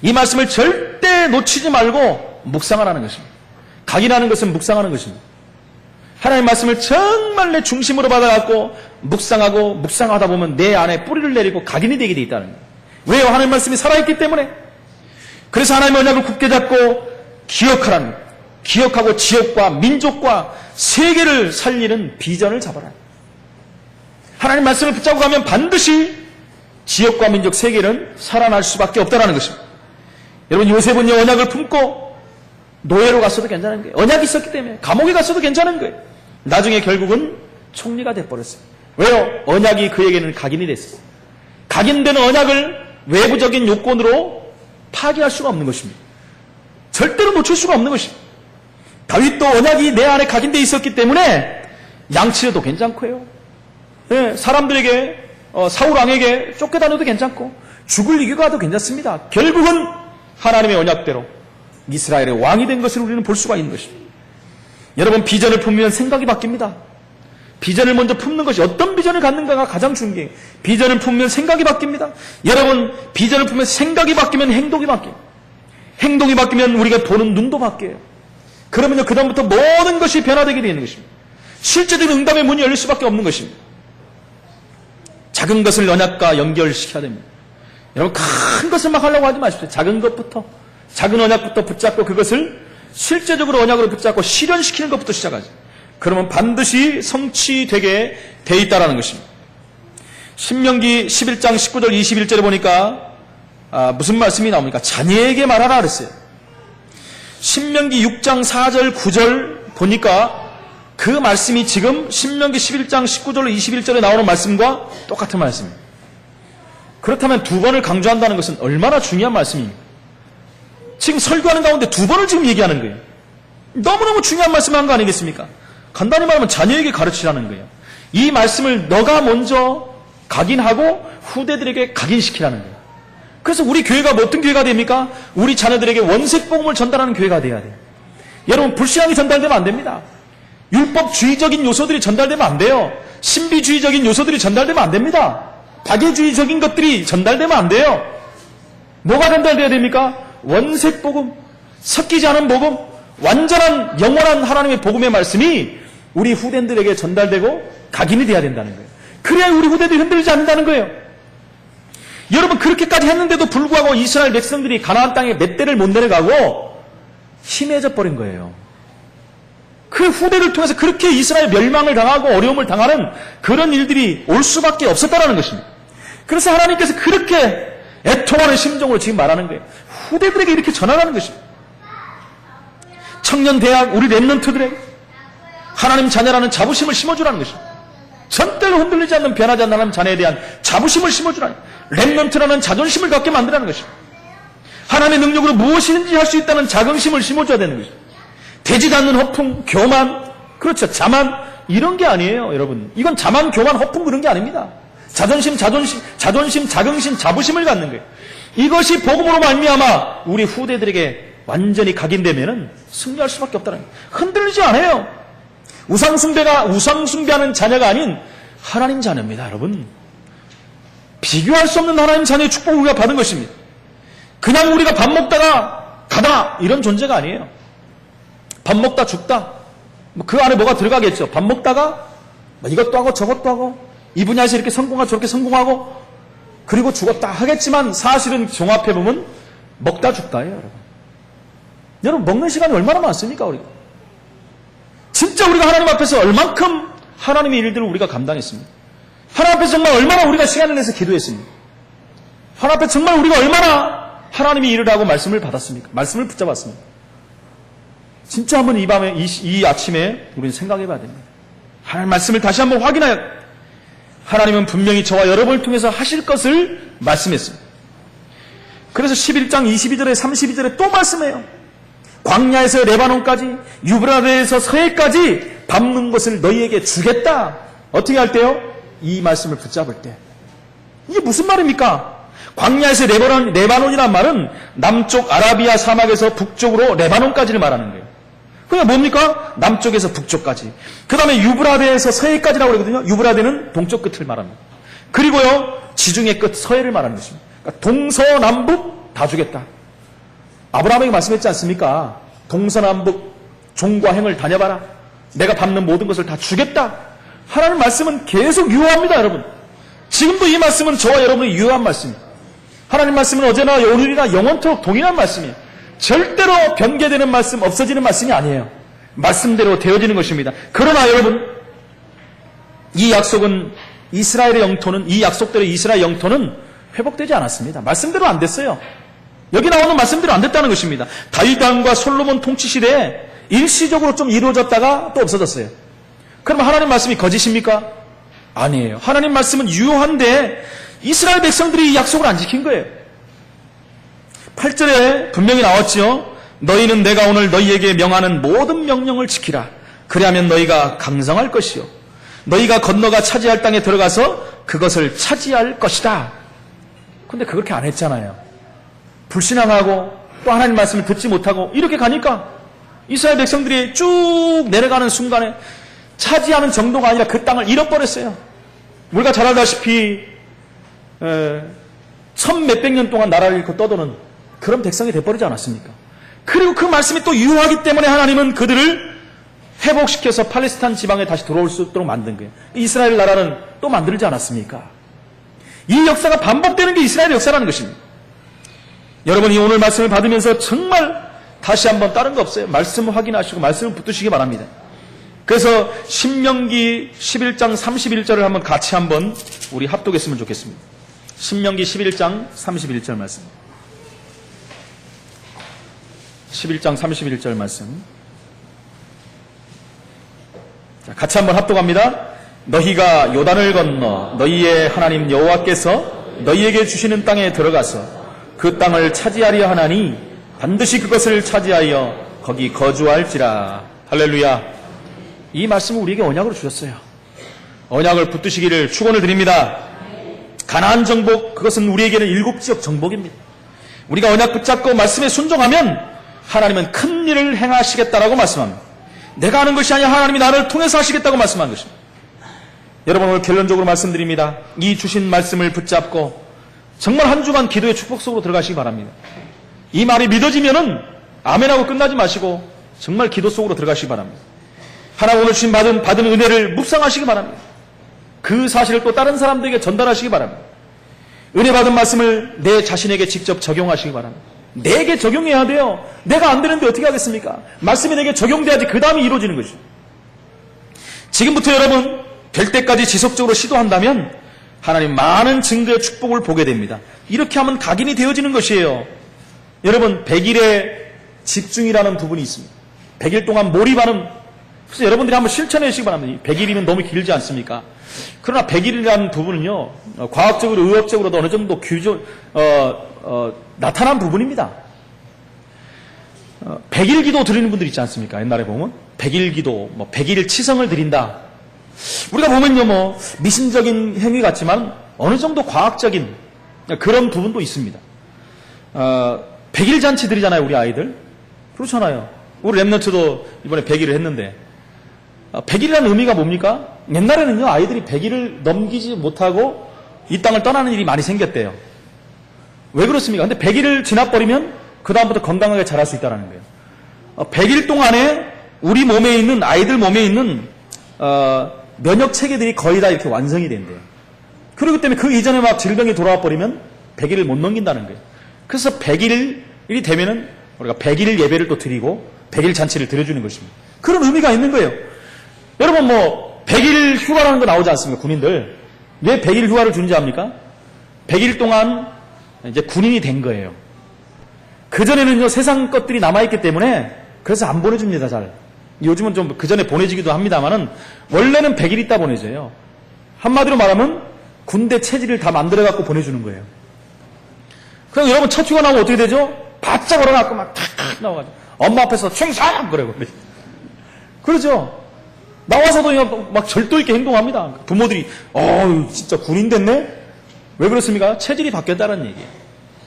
이 말씀을 절대 놓치지 말고 묵상하라는 것입니다. 각인하는 것은 묵상하는 것입니다. 하나님 말씀을 정말 내 중심으로 받아갖고 묵상하고 묵상하다 보면 내 안에 뿌리를 내리고 각인이 되게 돼 있다는 거예요. 왜요? 하나님 말씀이 살아있기 때문에. 그래서 하나님의 언약을 굳게 잡고 기억하라는 거예요. 기억하고 지역과 민족과 세계를 살리는 비전을 잡아라. 하나님 말씀을 붙잡고 가면 반드시 지역과 민족, 세계는 살아날 수밖에 없다는 것입니다. 여러분, 요셉은요, 언약을 품고 노예로 갔어도 괜찮은 거예요. 언약이 있었기 때문에 감옥에 갔어도 괜찮은 거예요. 나중에 결국은 총리가 돼버렸어요. 왜요? 언약이 그에게는 각인이 됐어요. 각인되는 언약을 외부적인 요건으로 파기할 수가 없는 것입니다. 절대로 놓칠 수가 없는 것입니다. 다윗도 언약이 내 안에 각인되어 있었기 때문에 양치해도 괜찮고요. 네, 사람들에게 사울 왕에게 쫓겨다녀도 괜찮고 죽을 이겨 가도 괜찮습니다. 결국은 하나님의 언약대로 이스라엘의 왕이 된 것을 우리는 볼 수가 있는 것입니다. 여러분, 비전을 품으면 생각이 바뀝니다. 비전을 먼저 품는 것이, 어떤 비전을 갖는가가 가장 중요해요. 비전을 품으면 생각이 바뀝니다. 여러분, 비전을 품으면 생각이 바뀌면 행동이 바뀌어요. 행동이 바뀌면 우리가 보는 눈도 바뀌어요. 그러면요, 그다음부터 모든 것이 변화되게 되는 것입니다. 실제적인 응답의 문이 열릴 수밖에 없는 것입니다. 작은 것을 언약과 연결시켜야 됩니다. 여러분, 큰 것을 막 하려고 하지 마십시오. 작은 것부터, 작은 언약부터 붙잡고 그것을 실제적으로 언약으로 붙잡고 실현시키는 것부터 시작하죠. 그러면 반드시 성취되게 돼 있다라는 것입니다. 신명기 11장 19절 21절에 보니까 무슨 말씀이 나옵니까? 자녀에게 말하라 그랬어요. 신명기 6장 4절 9절 보니까 그 말씀이 지금 신명기 11장 19절 21절에 나오는 말씀과 똑같은 말씀입니다. 그렇다면 두 번을 강조한다는 것은 얼마나 중요한 말씀입니까? 지금 설교하는 가운데 두 번을 지금 얘기하는 거예요. 너무너무 중요한 말씀을 한 거 아니겠습니까? 간단히 말하면 자녀에게 가르치라는 거예요. 이 말씀을 너가 먼저 각인하고 후대들에게 각인시키라는 거예요. 그래서 우리 교회가 어떤 교회가 됩니까? 우리 자녀들에게 원색 복음을 전달하는 교회가 돼야 돼요. 여러분, 불신앙이 전달되면 안 됩니다. 율법주의적인 요소들이 전달되면 안 돼요. 신비주의적인 요소들이 전달되면 안 됩니다. 박애주의적인 것들이 전달되면 안 돼요. 뭐가 전달돼야 됩니까? 원색 복음, 섞이지 않은 복음, 완전한 영원한 하나님의 복음의 말씀이 우리 후대들에게 전달되고 각인이 돼야 된다는 거예요. 그래야 우리 후대들이 흔들리지 않는다는 거예요. 여러분, 그렇게까지 했는데도 불구하고 이스라엘 백성들이 가나안 땅에 몇 대를 못 내려가고 힘해져 버린 거예요. 그 후대를 통해서 그렇게 이스라엘 멸망을 당하고 어려움을 당하는 그런 일들이 올 수밖에 없었다는 것입니다. 그래서 하나님께서 그렇게 애통하는 심정으로 지금 말하는 거예요. 후대들에게 이렇게 전하라는 것입니다. 청년 대학 우리 랩런트들에게 하나님 자녀라는 자부심을 심어주라는 것입니다. 절대로 흔들리지 않는 변하지 않는 하나님 자녀에 대한 자부심을 심어주라는, 랩런트라는 자존심을 갖게 만들라는 것입니다. 하나님의 능력으로 무엇이든지 할 수 있다는 자긍심을 심어줘야 되는 것입니다. 되지도 않는 허풍, 교만, 그렇죠, 자만, 이런 게 아니에요, 여러분. 이건 자만, 교만, 허풍 그런 게 아닙니다. 자존심, 자긍심, 자부심을 갖는 거예요. 이것이 복음으로 말미암아 우리 후대들에게 완전히 각인되면은 승리할 수밖에 없다는 거예요. 흔들리지 않아요. 우상숭배하는 자녀가 아닌 하나님 자녀입니다, 여러분. 비교할 수 없는 하나님 자녀의 축복을 우리가 받은 것입니다. 그냥 우리가 밥 먹다가 가다 이런 존재가 아니에요. 밥 먹다 죽다. 그 안에 뭐가 들어가겠죠. 밥 먹다가 이것도 하고 저것도 하고 이 분야에서 이렇게 성공하고 저렇게 성공하고 그리고 죽었다 하겠지만 사실은 종합해보면 먹다 죽다예요, 여러분. 여러분 먹는 시간이 얼마나 많습니까, 우리가? 진짜 우리가 하나님 앞에서 얼만큼 하나님의 일들을 우리가 감당했습니다. 하나님 앞에서 정말 얼마나 우리가 시간을 내서 기도했습니다. 하나님 앞에 정말 우리가 얼마나 하나님의 일을 하고 말씀을 받았습니까? 말씀을 붙잡았습니다. 진짜 한번 이 밤에, 이 아침에 우리는 생각해 봐야 됩니다. 하나님 말씀을 다시 한번 확인하여 하나님은 분명히 저와 여러분을 통해서 하실 것을 말씀했습니다. 그래서 11장 22절에 32절에 또 말씀해요. 광야에서 레바논까지 유브라데에서 서해까지 밟는 것을 너희에게 주겠다. 어떻게 할 때요? 이 말씀을 붙잡을 때. 이게 무슨 말입니까? 광야에서 레바논이란 말은 남쪽 아라비아 사막에서 북쪽으로 레바논까지를 말하는 거예요. 그게 뭡니까? 남쪽에서 북쪽까지. 그 다음에 유브라데에서 서해까지라고 그러거든요. 유브라데는 동쪽 끝을 말합니다. 그리고요, 지중해 끝 서해를 말하는 것입니다. 그러니까 동서남북 다 주겠다. 아브라함에게 말씀했지 않습니까? 동서남북 종과 행을 다녀봐라. 내가 밟는 모든 것을 다 주겠다. 하나님 말씀은 계속 유효합니다, 여러분. 지금도 이 말씀은 저와 여러분이 유효한 말씀입니다. 하나님 말씀은 어제나 오늘이나 영원토록 동일한 말씀이에요. 절대로 변개되는 말씀, 없어지는 말씀이 아니에요. 말씀대로 되어지는 것입니다. 그러나 여러분, 이 약속은 이스라엘의 영토는, 이 약속대로 이스라엘 영토는 회복되지 않았습니다. 말씀대로 안 됐어요. 여기 나오는 말씀대로 안 됐다는 것입니다. 다윗 왕과 솔로몬 통치 시대에 일시적으로 좀 이루어졌다가 또 없어졌어요. 그럼 하나님 말씀이 거짓입니까? 아니에요. 하나님 말씀은 유효한데 이스라엘 백성들이 이 약속을 안 지킨 거예요. 8절에 분명히 나왔지요. 너희는 내가 오늘 너희에게 명하는 모든 명령을 지키라. 그리하면 너희가 강성할 것이요. 너희가 건너가 차지할 땅에 들어가서 그것을 차지할 것이다. 근데 그렇게 안 했잖아요. 불신앙하고 또 하나님 말씀을 듣지 못하고 이렇게 가니까 이스라엘 백성들이 쭉 내려가는 순간에 차지하는 정도가 아니라 그 땅을 잃어버렸어요. 우리가 잘 알다시피 1000몇백 년 동안 나라를 잃고 떠도는 그런 백성이 돼버리지 않았습니까? 그리고 그 말씀이 또 유효하기 때문에 하나님은 그들을 회복시켜서 팔레스타인 지방에 다시 돌아올 수 있도록 만든 거예요. 이스라엘 나라는 또 만들지 않았습니까? 이 역사가 반복되는 게 이스라엘의 역사라는 것입니다. 여러분이 오늘 말씀을 받으면서 정말 다시 한번 다른 거 없어요. 말씀을 확인하시고 말씀을 붙드시기 바랍니다. 그래서 신명기 11장 31절을 한번 같이 한번 우리 합독했으면 좋겠습니다. 신명기 11장 31절 말씀. 11장 31절 말씀. 자, 같이 한번 합독합니다. 너희가 요단을 건너 너희의 하나님 여호와께서 너희에게 주시는 땅에 들어가서 그 땅을 차지하려 하나니 반드시 그것을 차지하여 거기 거주할지라. 할렐루야. 이 말씀을 우리에게 언약으로 주셨어요. 언약을 붙드시기를 축원을 드립니다. 가나안 정복, 그것은 우리에게는 7지역 정복입니다. 우리가 언약 붙잡고 말씀에 순종하면 하나님은 큰 일을 행하시겠다라고 말씀합니다. 내가 하는 것이 아니라 하나님이 나를 통해서 하시겠다고 말씀한 것입니다. 여러분, 오늘 결론적으로 말씀드립니다. 이 주신 말씀을 붙잡고 정말 한 주간 기도의 축복 속으로 들어가시기 바랍니다. 이 말이 믿어지면은 아멘하고 끝나지 마시고 정말 기도 속으로 들어가시기 바랍니다. 하나님 오늘 주신 받은 은혜를 묵상하시기 바랍니다. 그 사실을 또 다른 사람들에게 전달하시기 바랍니다. 은혜 받은 말씀을 내 자신에게 직접 적용하시기 바랍니다. 내게 적용해야 돼요. 내가 안 되는데 어떻게 하겠습니까? 말씀이 내게 적용돼야지 그 다음에 이루어지는 것이죠. 지금부터 여러분 될 때까지 지속적으로 시도한다면 하나님 많은 증거의 축복을 보게 됩니다. 이렇게 하면 각인이 되어지는 것이에요. 여러분 100일의 집중이라는 부분이 있습니다. 100일 동안 몰입하는, 그래서 여러분들이 한번 실천해 주시기 바랍니다. 100일이면 너무 길지 않습니까? 그러나 100일이라는 부분은요, 과학적으로, 의학적으로도 어느 정도 나타난 부분입니다. 100일 기도 드리는 분들 있지 않습니까? 옛날에 보면 100일 기도, 100일 치성을 드린다. 우리가 보면요, 미신적인 행위 같지만 어느 정도 과학적인 그런 부분도 있습니다. 100일 잔치 드리잖아요, 우리 아이들. 그렇잖아요. 우리 랩런트도 이번에 100일을 했는데 100일이라는 의미가 뭡니까? 옛날에는요, 아이들이 100일을 넘기지 못하고 이 땅을 떠나는 일이 많이 생겼대요. 왜 그렇습니까? 근데 100일을 지나버리면 그 다음부터 건강하게 자랄 수 있다는 거예요. 100일 동안에 우리 몸에 있는, 아이들 몸에 있는 면역 체계들이 거의 다 이렇게 완성이 된대요. 그렇기 때문에 그 이전에 막 질병이 돌아와 버리면 100일을 못 넘긴다는 거예요. 그래서 100일이 되면은 우리가 100일 예배를 또 드리고 100일 잔치를 드려주는 것입니다. 그런 의미가 있는 거예요. 여러분 100일 휴가라는 거 나오지 않습니까? 군인들. 왜 100일 휴가를 주는지 압니까? 100일 동안 이제 군인이 된 거예요. 그전에는요, 세상 것들이 남아있기 때문에 그래서 안 보내줍니다, 잘. 요즘은 좀 그전에 보내지기도 합니다만은 원래는 100일 있다 보내줘요. 한마디로 말하면 군대 체질을 다 만들어갖고 보내주는 거예요. 그럼 여러분 첫 휴가 나오면 어떻게 되죠? 바짝 얼어갖고 막 탁 나와가지고 엄마 앞에서 충성! 그러고 그러죠. 나와서도 막 절도 있게 행동합니다. 부모들이 진짜 군인 됐네? 왜 그렇습니까? 체질이 바뀌었다는 얘기예요.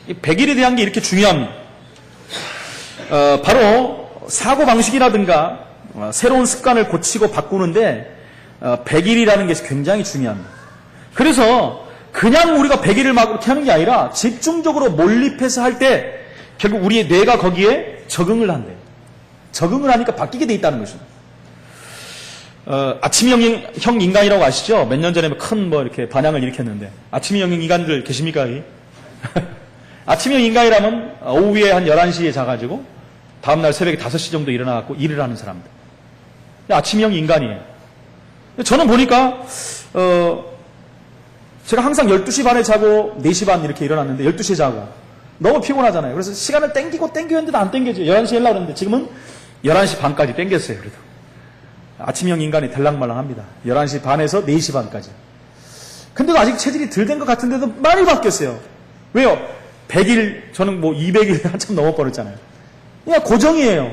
100일에 대한 게 이렇게 중요합니다. 바로 사고방식이라든가 새로운 습관을 고치고 바꾸는데 100일이라는 것이 굉장히 중요합니다. 그래서 그냥 우리가 100일을 막 이렇게 하는 게 아니라 집중적으로 몰입해서 할 때 결국 우리의 뇌가 거기에 적응을 한대요. 적응을 하니까 바뀌게 돼 있다는 것입니다. 아침형 인간이라고 아시죠? 몇 년 전에 큰 이렇게 반향을 일으켰는데 아침형 인간들 계십니까? 여기? 아침형 인간이라면 오후에 한 11시에 자가지고 다음날 새벽에 5시 정도 일어나갖고 일을 하는 사람들. 아침형 인간이에요. 저는 보니까 제가 항상 12시 반에 자고 4시 반 이렇게 일어났는데 12시에 자고 너무 피곤하잖아요. 그래서 시간을 땡기는데도 안 땡겨져요. 11시에 하려고 그랬는데 지금은 11시 반까지 땡겼어요. 그래도 아침형 인간이 들락말락합니다. 11시 반에서 4시 반까지. 근데도 아직 체질이 덜 된 것 같은데도 많이 바뀌었어요. 왜요? 100일, 저는 200일 한참 넘어버렸잖아요. 그냥 고정이에요.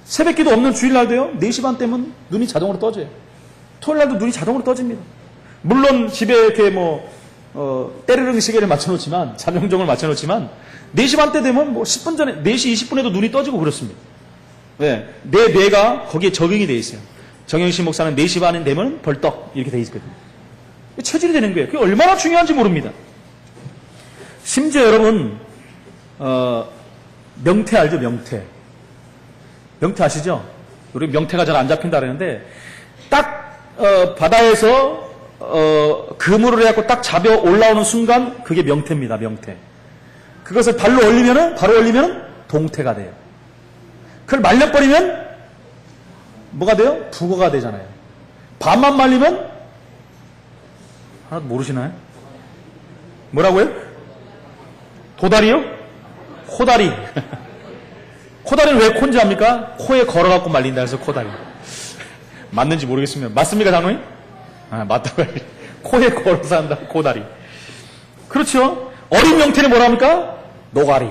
새벽기도 없는 주일날도요, 4시 반 때면 눈이 자동으로 떠져요. 토요일날도 눈이 자동으로 떠집니다. 물론 집에 이렇게 때르릉 시계를 맞춰놓지만, 자명종을 맞춰놓지만, 4시 반 때 되면 10분 전에, 4시 20분에도 눈이 떠지고 그렇습니다. 왜? 내 뇌가 거기에 적응이 돼 있어요. 정영신 목사는 4시 반에 되면 벌떡 이렇게 돼 있거든요. 체질이 되는 거예요. 그게 얼마나 중요한지 모릅니다. 심지어 여러분, 명태 알죠? 명태. 명태 아시죠? 우리 명태가 잘 안 잡힌다 그러는데, 딱, 바다에서, 그물을 해갖고 딱 잡아 올라오는 순간, 그게 명태입니다, 명태. 그것을 바로 올리면은 동태가 돼요. 그걸 말려버리면, 뭐가 돼요? 북어가 되잖아요. 반만 말리면, 하나도 모르시나요? 뭐라고요? 도다리요? 코다리. 코다리는 왜 콘지 합니까? 코에 걸어갖고 말린다 해서 코다리. 맞는지 모르겠습니다. 맞습니까, 장로님? 맞다고 해야지. 코에 걸어서 한다, 코다리. 그렇죠? 어린 명태는 뭐라 합니까? 노가리.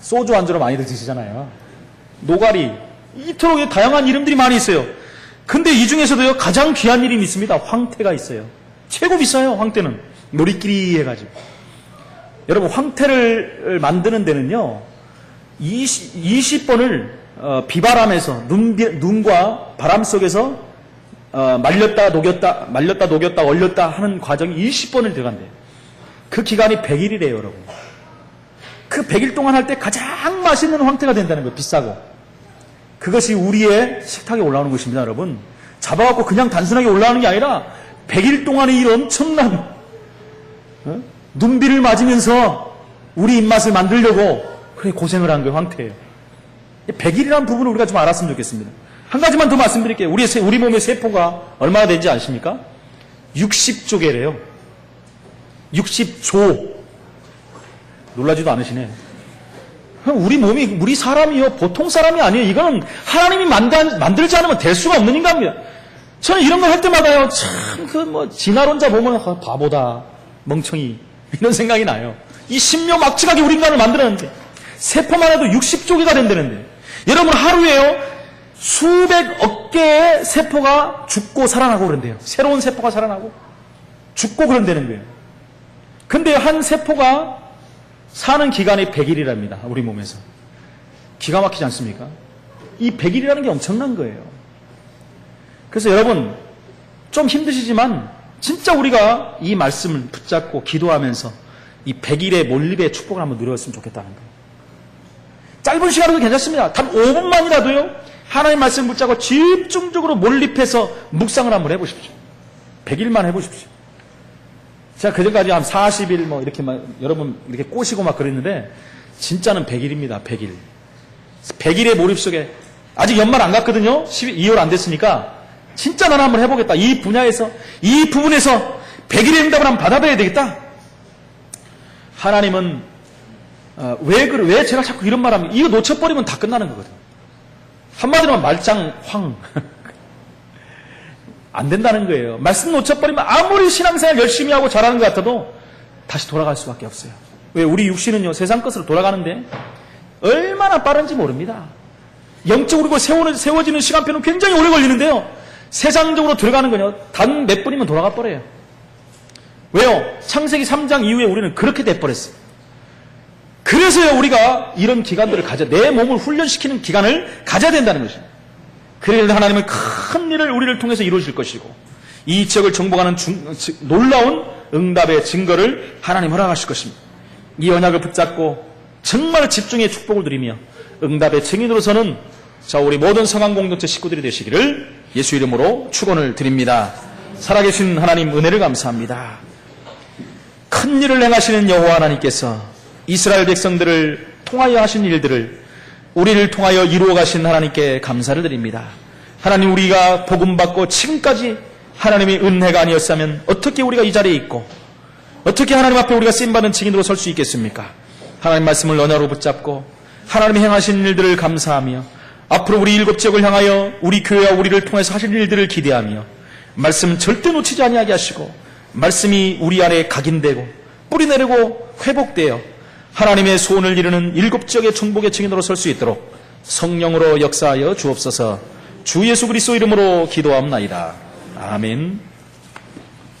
소주 안주로 많이들 드시잖아요. 노가리. 이토록 다양한 이름들이 많이 있어요. 근데 이 중에서도요, 가장 귀한 이름이 있습니다. 황태가 있어요. 최고 비싸요, 황태는. 놀이끼리 해가지고. 여러분, 황태를 만드는 데는요, 20번을 비바람에서, 눈과 바람 속에서 말렸다, 녹였다, 얼렸다 하는 과정이 20번을 들어간대요. 그 기간이 100일이래요, 여러분. 그 100일 동안 할 때 가장 맛있는 황태가 된다는 거예요, 비싸고. 그것이 우리의 식탁에 올라오는 것입니다, 여러분. 잡아갖고 그냥 단순하게 올라오는 게 아니라 100일 동안의 이 엄청난 눈비를 맞으면서 우리 입맛을 만들려고 그래 고생을 한 거예요, 황태예요. 100일이라는 부분을 우리가 좀 알았으면 좋겠습니다. 한 가지만 더 말씀드릴게요. 우리 몸의 세포가 얼마나 되는지 아십니까? 60조개래요. 60조. 놀라지도 않으시네. 우리 몸이, 우리 사람이요, 보통 사람이 아니에요. 이거는 하나님이 만들지 않으면 될 수가 없는 인간입니다. 저는 이런 걸 할 때마다요, 참, 진화론자 보면, 바보다, 멍청이, 이런 생각이 나요. 이 신묘막측하게 우리 인간을 만들었는데, 세포만 해도 60조 개가 된다는데, 여러분 하루에요, 수백억 개의 세포가 죽고 살아나고 그런대요. 새로운 세포가 살아나고, 죽고 그런다는 거예요. 근데 한 세포가 사는 기간이 100일이랍니다. 우리 몸에서. 기가 막히지 않습니까? 이 100일이라는 게 엄청난 거예요. 그래서 여러분 좀 힘드시지만 진짜 우리가 이 말씀을 붙잡고 기도하면서 이 100일의 몰입의 축복을 한번 누렸으면 좋겠다는 거예요. 짧은 시간으로도 괜찮습니다. 단 5분만이라도요. 하나님 말씀 붙잡고 집중적으로 몰입해서 묵상을 한번 해보십시오. 100일만 해보십시오. 제가 그전까지 한 40일 이렇게 여러분 이렇게 꼬시고 막 그랬는데 진짜는 100일입니다. 100일. 100일의 몰입 속에 아직 연말 안 갔거든요. 2월 안 됐으니까 진짜 나는 한번 해보겠다. 이 분야에서 이 부분에서 100일의 응답을 한번 받아봐야 되겠다. 하나님은 왜 제가 자꾸 이런 말하면 이거 놓쳐버리면 다 끝나는 거거든요. 한마디로 말짱황 안 된다는 거예요. 말씀 놓쳐버리면 아무리 신앙생활 열심히 하고 잘하는 것 같아도 다시 돌아갈 수밖에 없어요. 왜? 우리 육신은요 세상 것으로 돌아가는데 얼마나 빠른지 모릅니다. 영적으로 세워지는 시간표는 굉장히 오래 걸리는데요. 세상적으로 들어가는 건요 단 몇 분이면 돌아가 버려요. 왜요? 창세기 3장 이후에 우리는 그렇게 돼버렸어요. 그래서요 우리가 이런 기간들을 내 몸을 훈련시키는 기간을 가져야 된다는 것입니다. 그래서 하나님은 큰 일을 우리를 통해서 이루어질 것이고 이 지역을 정복하는 놀라운 응답의 증거를 하나님 허락하실 것입니다. 이 언약을 붙잡고 정말 집중의 축복을 누리며 응답의 증인으로서는 우리 모든 성황공동체 식구들이 되시기를 예수 이름으로 축원을 드립니다. 살아계신 하나님 은혜를 감사합니다. 큰 일을 행하시는 여호와 하나님께서 이스라엘 백성들을 통하여 하신 일들을 우리를 통하여 이루어 가신 하나님께 감사를 드립니다. 하나님 우리가 복음 받고 지금까지 하나님의 은혜가 아니었다면 어떻게 우리가 이 자리에 있고 어떻게 하나님 앞에 우리가 쓰임받은 증인으로 설 수 있겠습니까? 하나님 말씀을 언어로 붙잡고 하나님이 행하신 일들을 감사하며 앞으로 우리 일곱 지역을 향하여 우리 교회와 우리를 통해서 하실 일들을 기대하며 말씀 절대 놓치지 아니하게 하시고 말씀이 우리 안에 각인되고 뿌리내리고 회복되어 하나님의 소원을 이루는 일곱 지역의 정복의 증인으로 설 수 있도록 성령으로 역사하여 주옵소서. 주 예수 그리스도 이름으로 기도하옵나이다. 아멘.